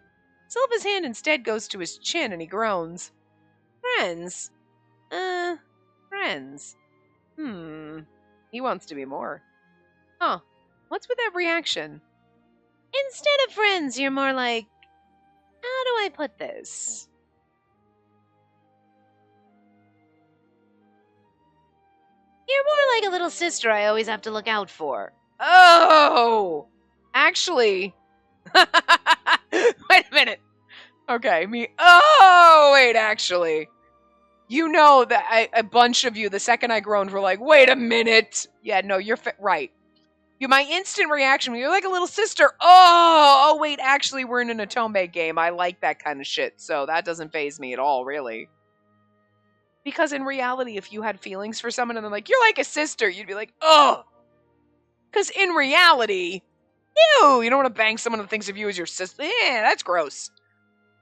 Speaker 1: Silva's hand instead goes to his chin, and he groans. Friends? Friends. He wants to be more. Huh. What's with that reaction? Instead of friends, you're more like... How do I put this? You're more like a little sister I always have to look out for. Oh! Actually... Wait a minute. Okay, me... Oh, wait, actually... You know that a bunch of you, the second I groaned, were like, wait a minute. Yeah, no, you're right. My instant reaction, you're like a little sister. Oh, wait, actually, we're in an Otome game. I like that kind of shit, so that doesn't faze me at all, really. Because in reality, if you had feelings for someone and they're like, you're like a sister, you'd be like, oh. Because in reality, ew, you don't want to bang someone who thinks of you as your sister. Yeah, that's gross.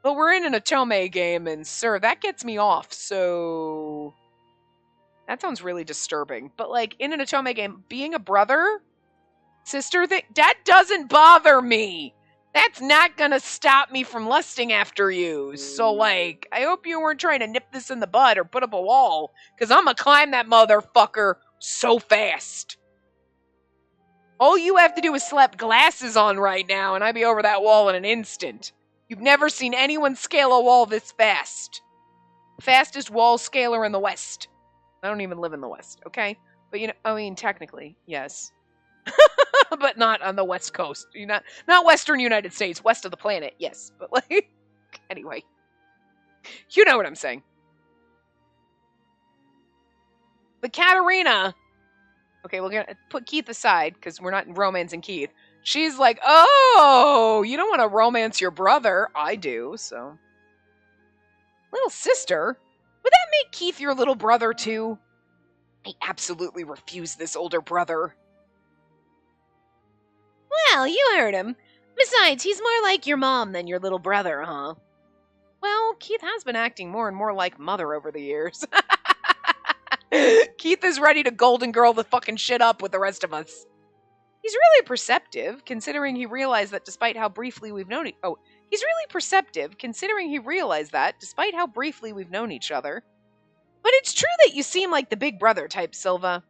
Speaker 1: But we're in an Otome game, and sir, that gets me off, so... That sounds really disturbing. But, like, in an Otome game, being a brother, sister, that doesn't bother me. That's not gonna stop me from lusting after you. So, like, I hope you weren't trying to nip this in the bud or put up a wall, because I'm gonna climb that motherfucker so fast. All you have to do is slap glasses on right now, and I'd be over that wall in an instant. You've never seen anyone scale a wall this fast. Fastest wall scaler in the West. I don't even live in the West, okay? But, you know, I mean, technically, yes. But not on the West Coast. Not Western United States, west of the planet, yes. But, like, anyway. You know what I'm saying. But Katarina... Okay, we're going to put Keith aside, because we're not romancing Keith. She's like, oh, you don't want to romance your brother. I do, so. Little sister? Would that make Keith your little brother, too? I absolutely refuse this older brother. Well, you heard him. Besides, he's more like your mom than your little brother, huh? Well, Keith has been acting more and more like mother over the years. Keith is ready to Golden Girl the fucking shit up with the rest of us. He's really perceptive, considering he realized that despite how briefly we've known he's really perceptive, considering he realized that despite how briefly we've known each other. But it's true that you seem like the big brother type, Silva.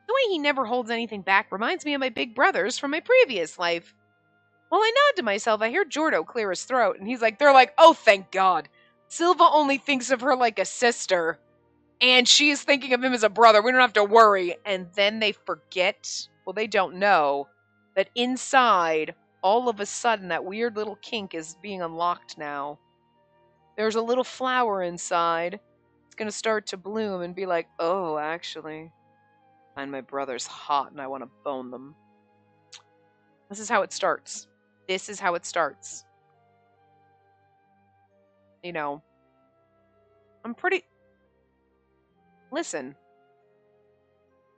Speaker 1: The way he never holds anything back reminds me of my big brothers from my previous life. While I nod to myself, I hear Jordo clear his throat, and they're like, oh, thank God. Silva only thinks of her like a sister. And she is thinking of him as a brother. We don't have to worry. And then they forget, well, they don't know, that inside, all of a sudden, that weird little kink is being unlocked now. There's a little flower inside. It's going to start to bloom and be like, oh, actually, I find my brothers hot and I want to bone them. This is how it starts. This is how it starts. You know, I'm pretty... Listen,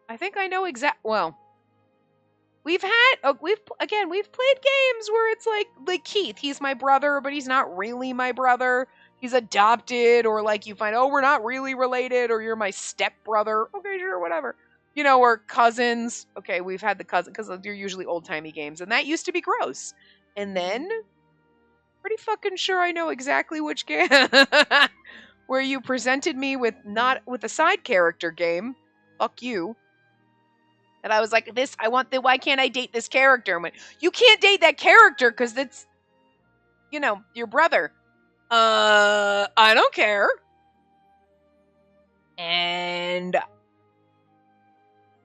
Speaker 1: I think I know well, we've played games where it's like Keith, he's my brother, but he's not really my brother. He's adopted, or like you find, oh, we're not really related, or you're my stepbrother. Okay, sure, whatever. You know, or cousins. Okay, we've had the cousin, because they're usually old-timey games, and that used to be gross. And then, pretty fucking sure I know exactly which game. Where you presented me with a side character game. Fuck you. And I was like, why can't I date this character? And went, you can't date that character because it's, you know, your brother. I don't care. And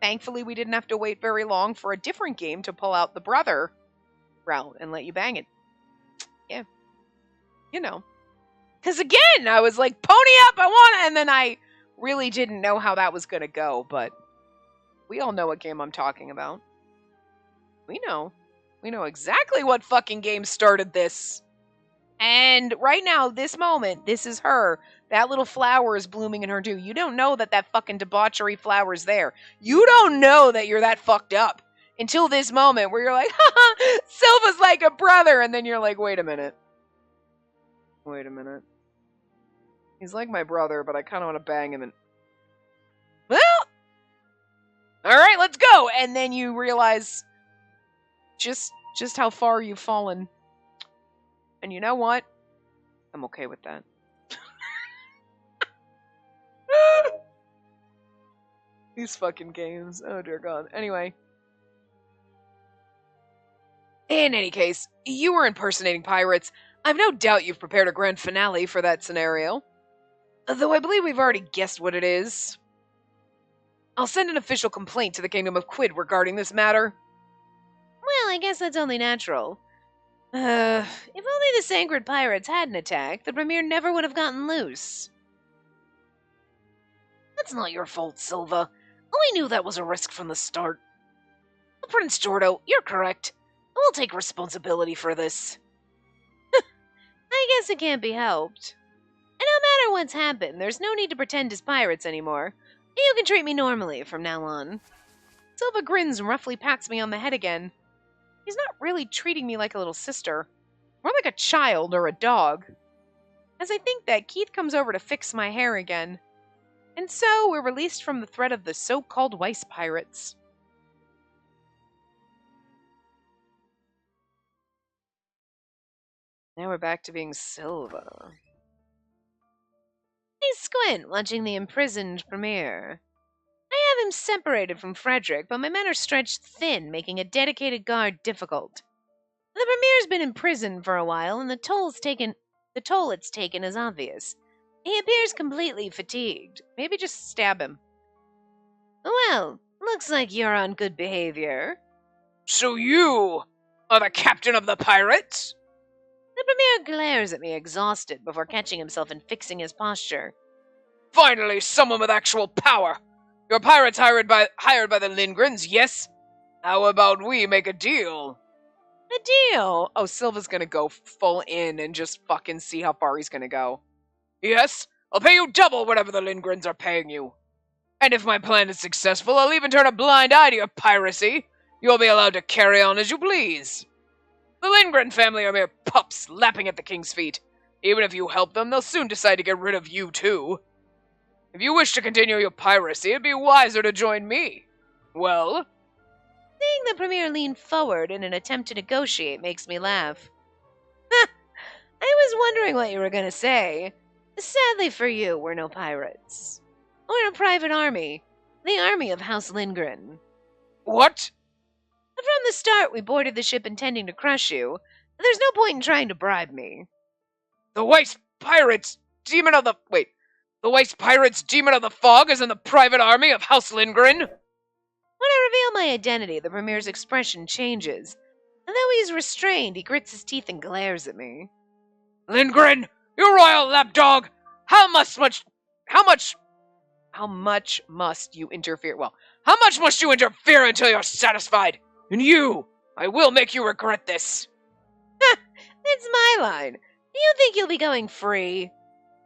Speaker 1: thankfully, we didn't have to wait very long for a different game to pull out the brother route and let you bang it. Yeah. You know. Because again, I was like, pony up, I want it. And then I really didn't know how that was going to go. But we all know what game I'm talking about. We know. We know exactly what fucking game started this. And right now, this moment, this is her. That little flower is blooming in her dew. You don't know that that fucking debauchery flower is there. You don't know that you're that fucked up until this moment where you're like, haha, Silva's like a brother. And then you're like, wait a minute. Wait a minute. He's like my brother, but I kind of want to bang him. And well, all right, let's go. And then you realize just how far you've fallen. And you know what? I'm okay with that. These fucking games. Oh, dear God. Anyway. In any case, you were impersonating pirates. I've no doubt you've prepared a grand finale for that scenario. Though I believe we've already guessed what it is. I'll send an official complaint to the Kingdom of Quid regarding this matter.
Speaker 2: Well, I guess that's only natural. If only the Sacred Pirates hadn't attacked, the Premier never would have gotten loose. That's not your fault, Silva. We knew that was a risk from the start. Prince Jordo, you're correct. We'll take responsibility for this. I guess it can't be helped. And no matter what's happened, there's no need to pretend as pirates anymore. You can treat me normally from now on.
Speaker 1: Silva grins and roughly pats me on the head again. He's not really treating me like a little sister. More like a child or a dog. As I think that, Keith comes over to fix my hair again. And so we're released from the threat of the so-called Weiss pirates. Now we're back to being Silva.
Speaker 2: I squint, watching the imprisoned Premier. I have him separated from Frederick, but my men are stretched thin, making a dedicated guard difficult. The Premier's been in prison for a while, and the toll it's taken is obvious. He appears completely fatigued.
Speaker 1: Maybe just stab him.
Speaker 2: Well, looks like you're on good behavior.
Speaker 3: So you are the captain of the pirates?
Speaker 2: The Premier glares at me, exhausted, before catching himself and fixing his posture.
Speaker 3: Finally, someone with actual power. Your pirates hired by the Lindgrens, yes? How about we make a deal?
Speaker 1: A deal? Oh, Silva's gonna go full in and just fucking see how far he's gonna go.
Speaker 3: Yes, I'll pay you double whatever the Lindgrens are paying you. And if my plan is successful, I'll even turn a blind eye to your piracy. You'll be allowed to carry on as you please. The Lindgren family are mere pups lapping at the king's feet. Even if you help them, they'll soon decide to get rid of you too. If you wish to continue your piracy, it'd be wiser to join me. Well?
Speaker 2: Seeing the Premier lean forward in an attempt to negotiate makes me laugh. I was wondering what you were going to say. Sadly for you, we're no pirates. We're a private army. The army of House Lindgren.
Speaker 3: What?
Speaker 2: From the start, we boarded the ship intending to crush you. There's no point in trying to bribe me.
Speaker 3: The Weiss Pirates, demon of the... Wait. The Weiss Pirates, demon of the fog, is in the private army of House Lindgren?
Speaker 2: When I reveal my identity, the Premier's expression changes. And though he's restrained, he grits his teeth and glares at me.
Speaker 3: Lindgren, you royal lapdog! How much must you interfere? Well, how much must you interfere until you're satisfied? And you, I will make you regret this.
Speaker 2: It's my line. Do you think you'll be going free?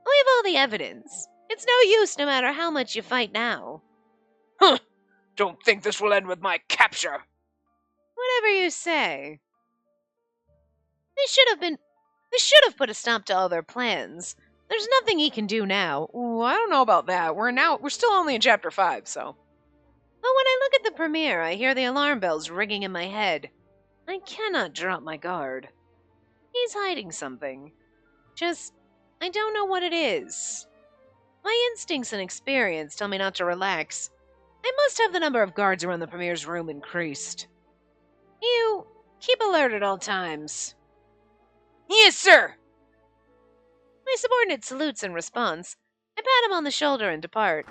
Speaker 2: We have all the evidence. It's no use no matter how much you fight now.
Speaker 3: Huh. Don't think this will end with my capture.
Speaker 2: Whatever you say. They should have put a stop to all their plans. There's nothing he can do now.
Speaker 1: Ooh, I don't know about that. We're still only in chapter 5, so.
Speaker 2: But when I look at the Premier, I hear the alarm bells ringing in my head. I cannot drop my guard. He's hiding something. I don't know what it is. My instincts and experience tell me not to relax. I must have the number of guards around the Premier's room increased. You keep alert at all times.
Speaker 3: Yes, sir.
Speaker 2: My subordinate salutes in response. I pat him on the shoulder and depart.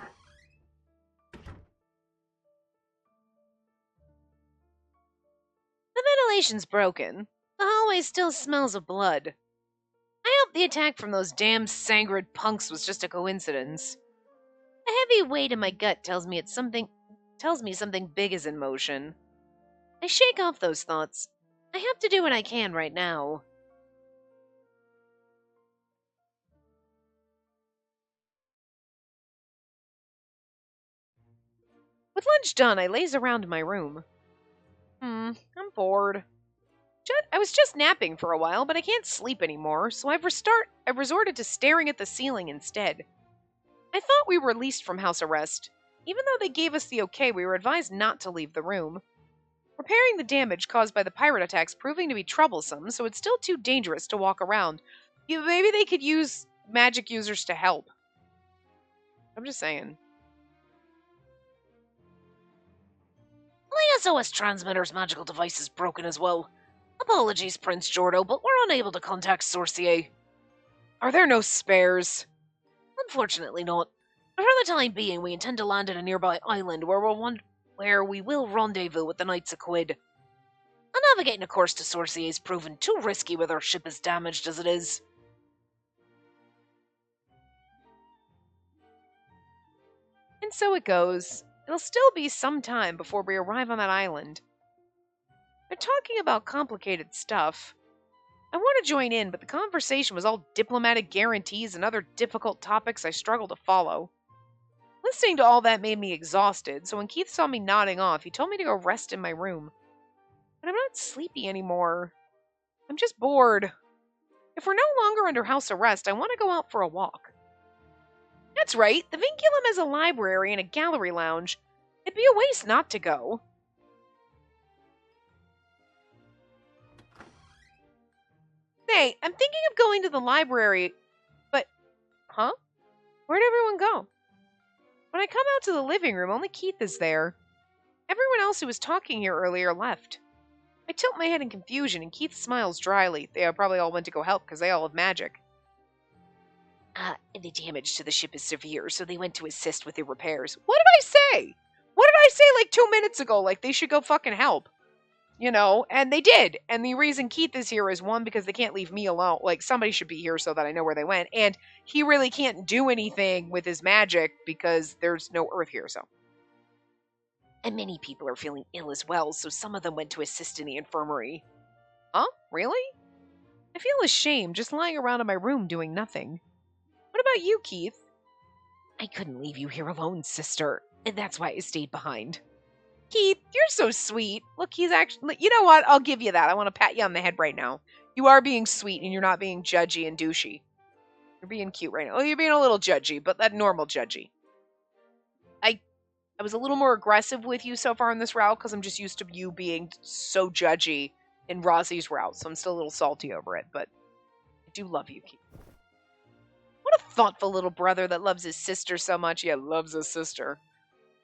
Speaker 2: The ventilation's broken. The hallway still smells of blood. I hope the attack from those damn Sangrid punks was just a coincidence. A heavy weight in my gut tells me something big is in motion. I shake off those thoughts. I have to do what I can right now. With lunch done, I laze around in my room. I'm bored. I was just napping for a while, but I can't sleep anymore, so I've resorted to staring at the ceiling instead. I thought we were released from house arrest. Even though they gave us the okay, we were advised not to leave the room. Repairing the damage caused by the pirate attacks proving to be troublesome, so it's still too dangerous to walk around. Maybe they could use magic users to help. I'm just saying. The SOS transmitter's magical device is broken as well. Apologies, Prince Jordo, but we're unable to contact Sorcier.
Speaker 3: Are there no spares?
Speaker 2: Unfortunately not. But for the time being, we intend to land at a nearby island where we will rendezvous with the Knights of Quid. Navigating a course to Sorcier is proven too risky with our ship as damaged as it is.
Speaker 1: And so it goes. It'll still be some time before we arrive on that island. They're talking about complicated stuff. I want to join in, but the conversation was all diplomatic guarantees and other difficult topics I struggle to follow. Listening to all that made me exhausted, so when Keith saw me nodding off, he told me to go rest in my room. But I'm not sleepy anymore. I'm just bored. If we're no longer under house arrest, I want to go out for a walk. That's right, the Vinculum has a library and a gallery lounge. It'd be a waste not to go. Hey, I'm thinking of going to the library, but... Huh? Where'd everyone go? When I come out to the living room, only Keith is there. Everyone else who was talking here earlier left. I tilt my head in confusion, and Keith smiles dryly. They probably all went to go help because they all have magic.
Speaker 2: The damage to the ship is severe, so they went to assist with the repairs.
Speaker 1: What did I say? What did I say like 2 minutes ago? Like they should go fucking help. You know, and they did. And the reason Keith is here is one, because they can't leave me alone. Like, somebody should be here so that I know where they went. And he really can't do anything with his magic because there's no earth here, so.
Speaker 2: And many people are feeling ill as well, so some of them went to assist in the infirmary.
Speaker 1: Huh? Really? I feel ashamed just lying around in my room doing nothing. What about you, Keith?
Speaker 2: I couldn't leave you here alone, sister, and that's why I stayed behind.
Speaker 1: Keith, you're so sweet. Look, he's actually... You know what? I'll give you that. I want to pat you on the head right now. You are being sweet, and you're not being judgy and douchey. You're being cute right now. Oh, you're being a little judgy, but that normal judgy. I was a little more aggressive with you so far in this route, because I'm just used to you being so judgy in Rossi's route, so I'm still a little salty over it, but I do love you, Keith. What a thoughtful little brother that loves his sister so much. Yeah, loves his sister.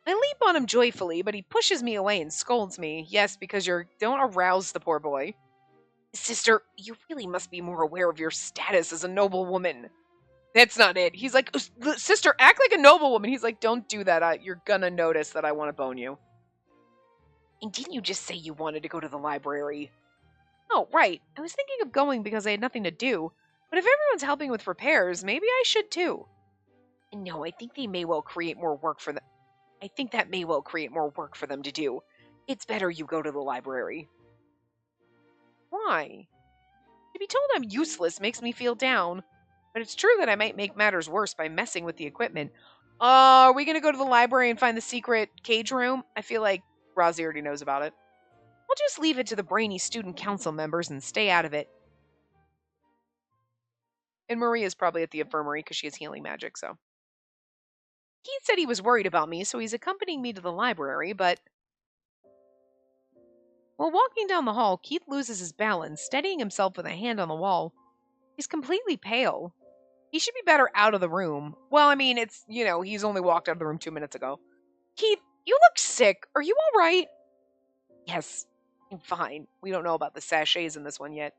Speaker 1: I leap on him joyfully, but he pushes me away and scolds me. Yes, because don't arouse the poor boy. Sister, you really must be more aware of your status as a noble woman. That's not it. He's like, sister, act like a noble woman. He's like, don't do that. You're gonna notice that I want to bone you.
Speaker 2: And didn't you just say you wanted to go to the library?
Speaker 1: Oh, right. I was thinking of going because I had nothing to do. But if everyone's helping with repairs, maybe I should too.
Speaker 2: No, I think they may well create more work for them. I think that may well create more work for them to do. It's better you go to the library.
Speaker 1: Why? To be told I'm useless makes me feel down. But it's true that I might make matters worse by messing with the equipment. Are we going to go to the library and find the secret cage room? I feel like Rozzy already knows about it. I'll just leave it to the brainy student council members and stay out of it. And Maria's probably at the infirmary because she has healing magic, so. Keith said he was worried about me, so he's accompanying me to the library, but... While walking down the hall, Keith loses his balance, steadying himself with a hand on the wall. He's completely pale. He should be better out of the room. Well, I mean, it's, he's only walked out of the room 2 minutes ago. Keith, you look sick. Are you all right? Yes, I'm fine. We don't know about the sachets in this one yet.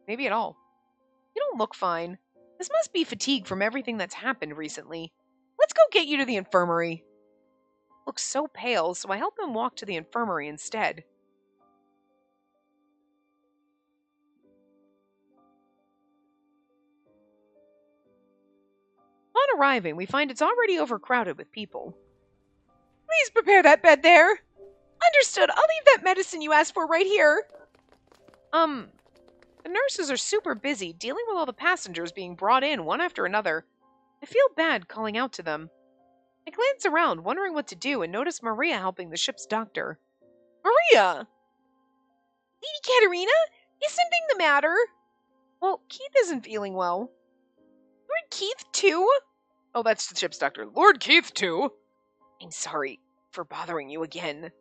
Speaker 1: Maybe at all. You don't look fine. This must be fatigue from everything that's happened recently. Let's go get you to the infirmary. Looks so pale, so I help him walk to the infirmary instead. Upon arriving, we find it's already overcrowded with people. Please prepare that bed there. Understood. I'll leave that medicine you asked for right here. The nurses are super busy dealing with all the passengers being brought in one after another. I feel bad calling out to them. I glance around, wondering what to do, and notice Maria helping the ship's doctor. Maria! Lady Katerina? Is something the matter? Well, Keith isn't feeling well. Lord Keith, too? Oh, that's the ship's doctor.
Speaker 3: Lord Keith, too?
Speaker 1: I'm sorry for bothering you again.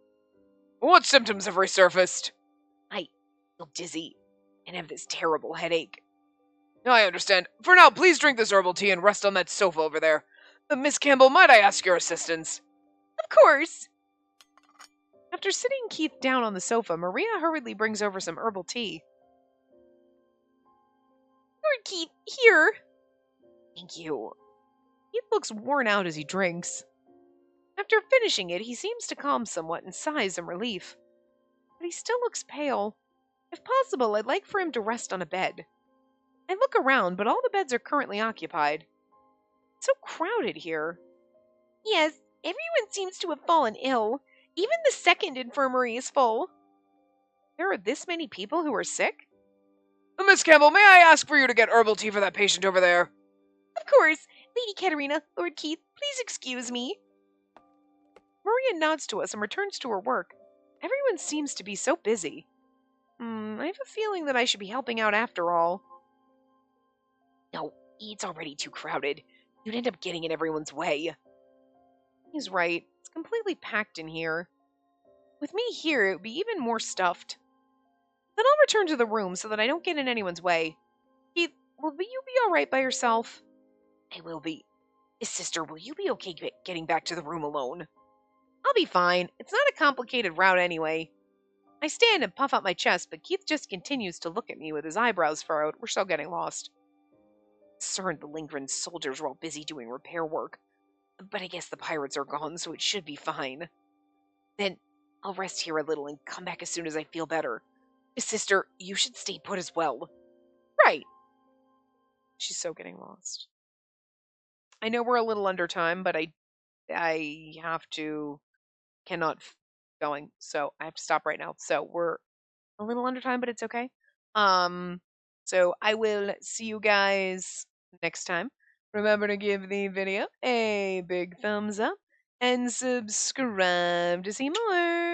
Speaker 3: What symptoms have resurfaced?
Speaker 1: I feel dizzy and have this terrible headache.
Speaker 3: I understand. For now, please drink this herbal tea and rest on that sofa over there. Miss Campbell, might I ask your assistance?
Speaker 1: Of course. After sitting Keith down on the sofa, Maria hurriedly brings over some herbal tea. Lord Keith, here. Thank you. Keith looks worn out as he drinks. After finishing it, he seems to calm somewhat and sighs in relief. But he still looks pale. If possible, I'd like for him to rest on a bed. I look around, but all the beds are currently occupied. It's so crowded here. Yes, everyone seems to have fallen ill. Even the second infirmary is full. There are this many people who are sick?
Speaker 3: Miss Campbell, may I ask for you to get herbal tea for that patient over there?
Speaker 1: Of course. Lady Katerina, Lord Keith, please excuse me. Maria nods to us and returns to her work. Everyone seems to be so busy. I have a feeling that I should be helping out after all. No, it's already too crowded. You'd end up getting in everyone's way. He's right. It's completely packed in here. With me here, it would be even more stuffed. Then I'll return to the room so that I don't get in anyone's way. Keith, will you be alright by yourself? I will be. Sister, will you be okay getting back to the room alone? I'll be fine. It's not a complicated route anyway. I stand and puff out my chest, but Keith just continues to look at me with his eyebrows furrowed. We're still getting lost. Concerned the Lindgren soldiers were all busy doing repair work. But I guess the pirates are gone, so it should be fine. Then I'll rest here a little and come back as soon as I feel better. Sister, you should stay put as well. Right. She's so getting lost. I know we're a little under time, but I have to cannot going, so I have to stop right now. So we're a little under time, but it's okay. So I will see you guys next time. Remember to give the video a big thumbs up and subscribe to see more.